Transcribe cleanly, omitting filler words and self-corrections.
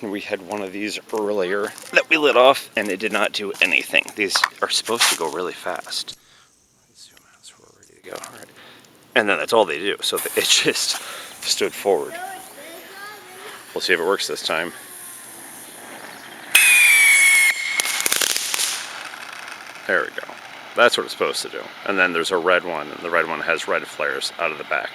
We had one of these earlier that we lit off, and it did not do anything. These are supposed to go really fast. Let's zoom out so we're ready to go. All right. And then that's all they do, so it just stood forward. We'll see if it works this time. There we go. That's what it's supposed to do. And then there's a red one, and the red one has red flares out of the back.